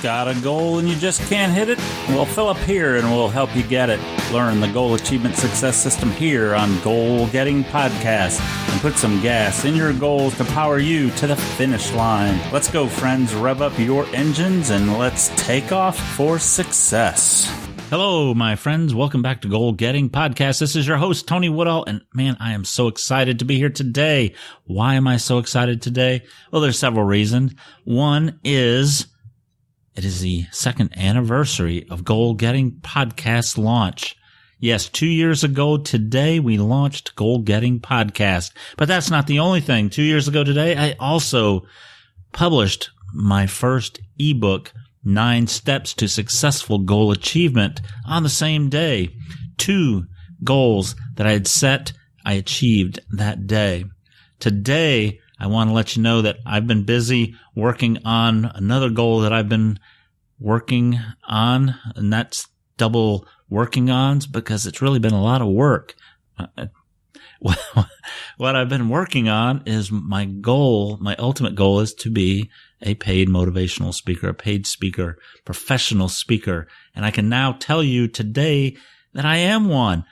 Got a goal and you just can't hit it? Well, Philip here and we'll help you get it. Learn the goal achievement success system here on Goal Getting Podcast and put some gas in your goals to power you to the finish line. Let's go, friends. Rev up your engines and let's take off for success. Hello, my friends. Welcome back to Goal Getting Podcast. This is your host, Tony Woodall, and man, I am so excited to be here today. Why am I so excited today? Well, there's several reasons. One is it is the second anniversary of Goal Getting Podcast launch. Yes, 2 years ago today, we launched Goal Getting Podcast. But that's not the only thing. 2 years ago today, I also published my first ebook, 9 Steps to Successful Goal Achievement, on the same day. 2 goals that I had set, I achieved that day. Today, I want to let you know that I've been busy working on another goal that I've been working on, and that's double working ons because it's really been a lot of work. What I've been working on is my goal, my ultimate goal is to be a paid motivational speaker, a paid speaker, professional speaker. And I can now tell you today that I am one.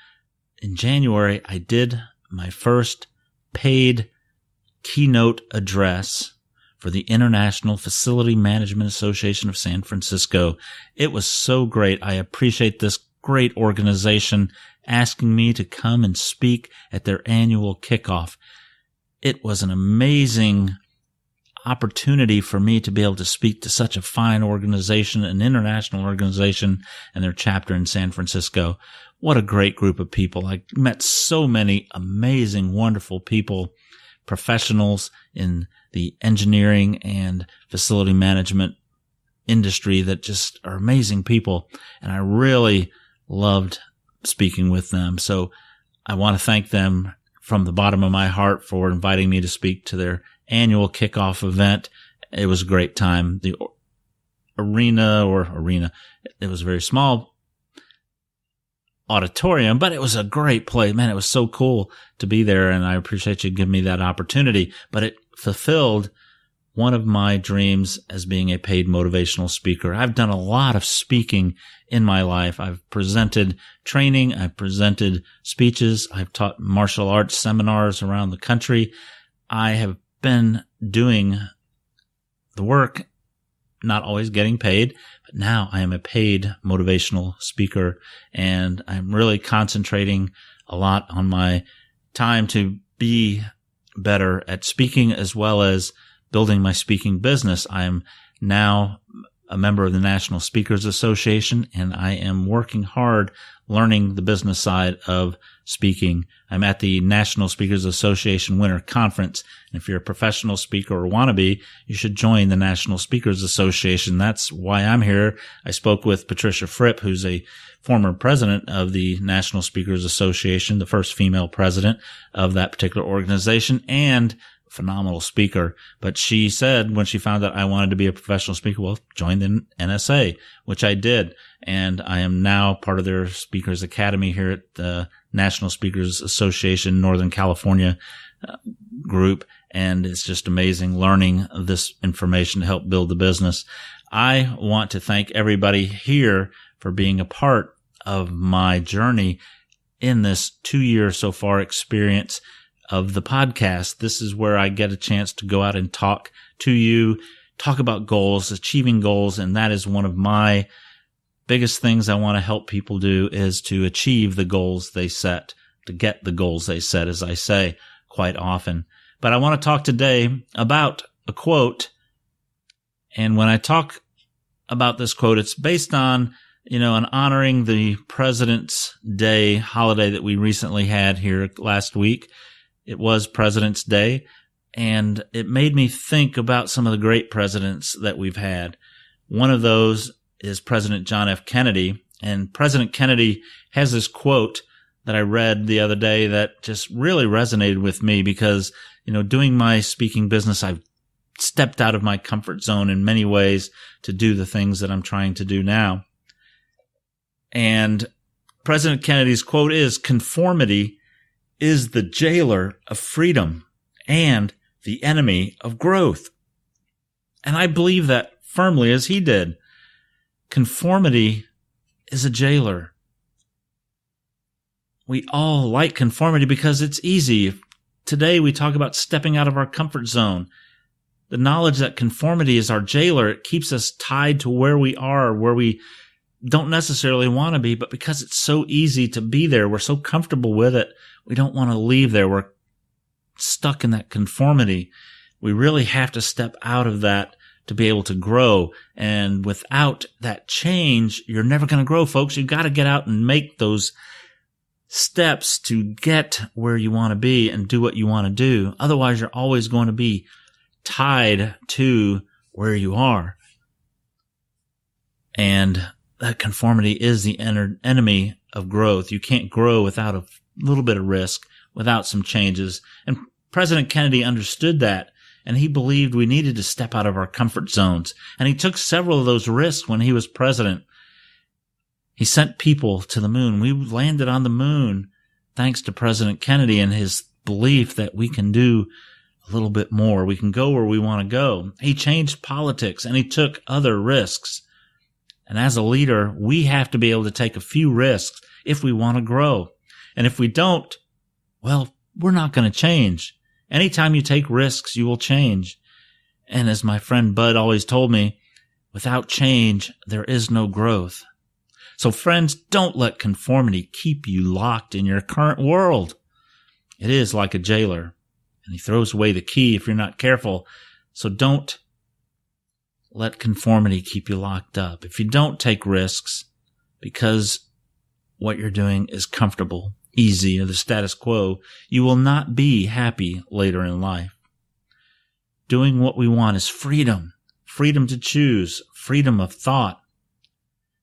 In January, I did my first paid keynote address for the International Facility Management Association of San Francisco. It was so great. I appreciate this great organization asking me to come and speak at their annual kickoff. It was an amazing opportunity for me to be able to speak to such a fine organization, an international organization, and their chapter in San Francisco. What a great group of people. I met so many amazing, wonderful people, professionals in the engineering and facility management industry that just are amazing people. And I really loved speaking with them. So I want to thank them from the bottom of my heart for inviting me to speak to their annual kickoff event. It was a great time. The arena, it was a very small auditorium, but it was a great place. Man, it was so cool to be there, and I appreciate you giving me that opportunity. But it fulfilled one of my dreams as being a paid motivational speaker. I've done a lot of speaking in my life. I've presented training. I've presented speeches. I've taught martial arts seminars around the country. I have been doing the work, not always getting paid, but now I am a paid motivational speaker, and I'm really concentrating a lot on my time to be better at speaking as well as building my speaking business. I am now a member of the National Speakers Association, and I am working hard learning the business side of speaking. I'm at the National Speakers Association Winter Conference. And if you're a professional speaker or want to be, you should join the National Speakers Association. That's why I'm here. I spoke with Patricia Fripp, who's a former president of the National Speakers Association, the first female president of that particular organization, and phenomenal speaker. But she said when she found out I wanted to be a professional speaker, well, join the NSA, which I did. And I am now part of their Speakers Academy here at the National Speakers Association Northern California group. And it's just amazing learning this information to help build the business. I want to thank everybody here for being a part of my journey in this 2-year so far experience of the podcast. This is where I get a chance to go out and talk to you, talk about goals, achieving goals. And that is one of my biggest things I want to help people do, is to achieve the goals they set, to get the goals they set, as I say quite often. But I want to talk today about a quote. And when I talk about this quote, it's based on, an honoring the President's Day holiday that we recently had here last week. It was President's Day, and it made me think about some of the great presidents that we've had. One of those is President John F. Kennedy, and President Kennedy has this quote that I read the other day that just really resonated with me because, doing my speaking business, I've stepped out of my comfort zone in many ways to do the things that I'm trying to do now. And President Kennedy's quote is, "Conformity is the jailer of freedom and the enemy of growth." And I believe that firmly as he did. Conformity is a jailer. We all like conformity because it's easy. Today we talk about stepping out of our comfort zone. The knowledge that conformity is our jailer, it keeps us tied to where we are, where we don't necessarily want to be, but because it's so easy to be there, we're so comfortable with it, we don't want to leave there. We're stuck in that conformity. We really have to step out of that to be able to grow. And without that change, you're never going to grow, folks. You've got to get out and make those steps to get where you want to be and do what you want to do. Otherwise, you're always going to be tied to where you are. And that conformity is the enemy of growth. You can't grow without a little bit of risk, without some changes. And President Kennedy understood that, and he believed we needed to step out of our comfort zones. And he took several of those risks when he was president. He sent people to the moon. We landed on the moon thanks to President Kennedy and his belief that we can do a little bit more. We can go where we want to go. He changed politics and he took other risks. And as a leader, we have to be able to take a few risks if we want to grow. And if we don't, well, we're not going to change. Anytime you take risks, you will change. And as my friend Bud always told me, without change, there is no growth. So friends, don't let conformity keep you locked in your current world. It is like a jailer, and he throws away the key if you're not careful. So don't let conformity keep you locked up. If you don't take risks because what you're doing is comfortable, easy, or the status quo, you will not be happy later in life. Doing what we want is freedom, freedom to choose, freedom of thought.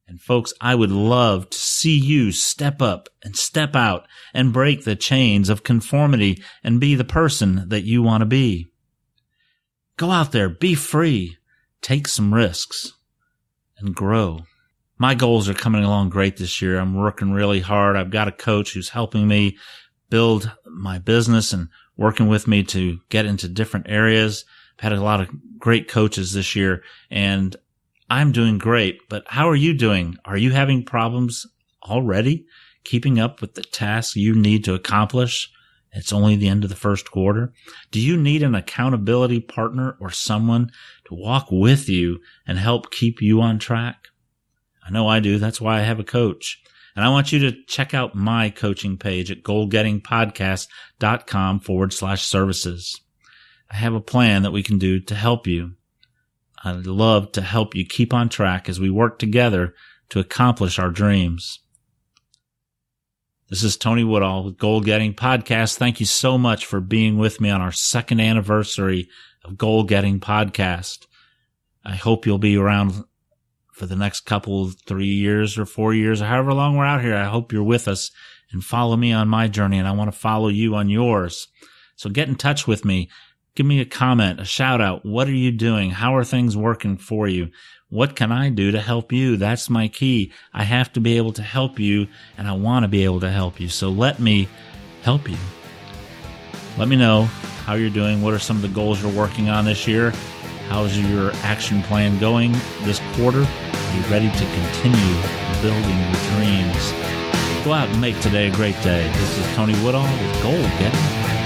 And folks, I would love to see you step up and step out and break the chains of conformity and be the person that you want to be. Go out there, be free, take some risks, and grow. My goals are coming along great this year. I'm working really hard. I've got a coach who's helping me build my business and working with me to get into different areas. I've had a lot of great coaches this year, and I'm doing great. But how are you doing? Are you having problems already keeping up with the tasks you need to accomplish? It's only the end of the first quarter. Do you need an accountability partner or someone to walk with you and help keep you on track? I know I do. That's why I have a coach. And I want you to check out my coaching page at goalgettingpodcast.com/services. I have a plan that we can do to help you. I'd love to help you keep on track as we work together to accomplish our dreams. This is Tony Woodall with Goal Getting Podcast. Thank you so much for being with me on our second anniversary of Goal Getting Podcast. I hope you'll be around for the next couple, 3 years or 4 years, or however long we're out here. I hope you're with us and follow me on my journey, and I want to follow you on yours. So get in touch with me. Give me a comment, a shout out. What are you doing? How are things working for you? What can I do to help you? That's my key. I have to be able to help you, and I want to be able to help you. So let me help you. Let me know how you're doing. What are some of the goals you're working on this year? How's your action plan going this quarter? Are you ready to continue building your dreams? Go out and make today a great day. This is Tony Woodall with Goal Getting.